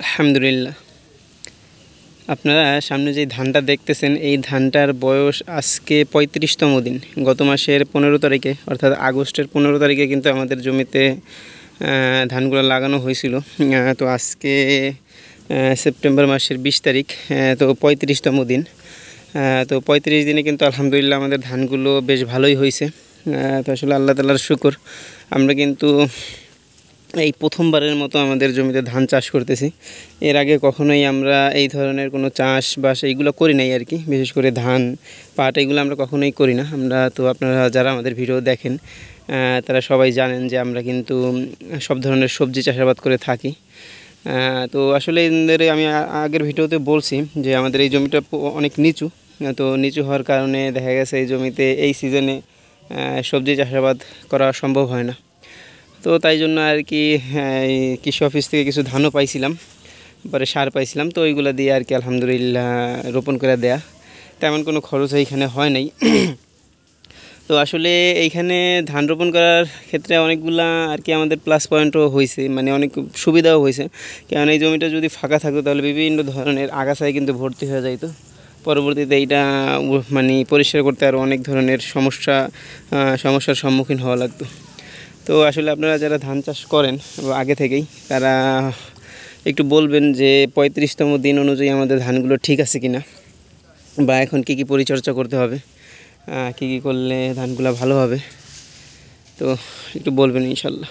আলহামদুলিল্লাহ। আপনারা সামনে যে ধানটা দেখতেছেন এই ধানটার বয়স আজকে ৩৫তম দিন। গত মাসের ১৫ তারিখে অর্থাৎ আগস্টের ১৫ তারিখে কিন্তু আমাদের জমিতে ধানগুলো লাগানো হয়েছিল। তো আজকে সেপ্টেম্বর মাসের ২০ তারিখ, তো ৩৫তম দিন। তো ৩৫ দিনে কিন্তু আলহামদুলিল্লাহ আমাদের ধানগুলো বেশ ভালোই হয়েছে। তো আসলে আল্লাহ তাআলার শুকর, আমরা কিন্তু এই প্রথমবারের মতো আমাদের জমিতে ধান চাষ করতেছি। এর আগে কখনোই আমরা এই ধরনের কোনো চাষবাস এইগুলো করি নাই আর কি। বিশেষ করে ধান, পাট এগুলো আমরা কখনোই করি না। আমরা তো আপনারা যারা আমাদের ভিডিও দেখেন তারা সবাই জানেন যে আমরা কিন্তু সব ধরনের সবজি চাষাবাদ করে থাকি। তো আসলে এদের আমি আগের ভিডিওতে বলছি যে আমাদের এই জমিটা অনেক নিচু। তো নিচু হওয়ার কারণে দেখা গেছে এই জমিতে এই সিজনে সবজি চাষাবাদ করা সম্ভব হয় না। তো তাই জন্য আর কি কৃষি অফিস থেকে কিছু ধানও পাইছিলাম, পরে সার পাইছিলাম, তো ওইগুলো দিয়ে আর কি আলহামদুলিল্লাহ রোপণ করে দেয়া। তেমন কোনো খরচ এইখানে হয় নাই। তো আসলে এইখানে ধান রোপণ করার ক্ষেত্রে অনেকগুলা আর কি আমাদের প্লাস পয়েন্টও হয়েছে, মানে অনেক সুবিধাও হয়েছে। কারণ এই জমিটা যদি ফাঁকা থাকতো তাহলে বিভিন্ন ধরনের আগাছায় কিন্তু ভর্তি হয়ে যাইতো। পরবর্তীতে এইটা মানে পরিষ্কার করতে আরও অনেক ধরনের সমস্যার সম্মুখীন হওয়া লাগতো। তো আসলে আপনারা যারা ধান চাষ করেন আগে থেকেই, তারা একটু বলবেন যে ৩৫তম দিন অনুযায়ী আমাদের ধানগুলো ঠিক আছে কিনা, বা এখন কী কী পরিচর্যা করতে হবে, কী কী করলে ধানগুলো ভালো হবে, তো একটু বলবেন ইনশাল্লাহ।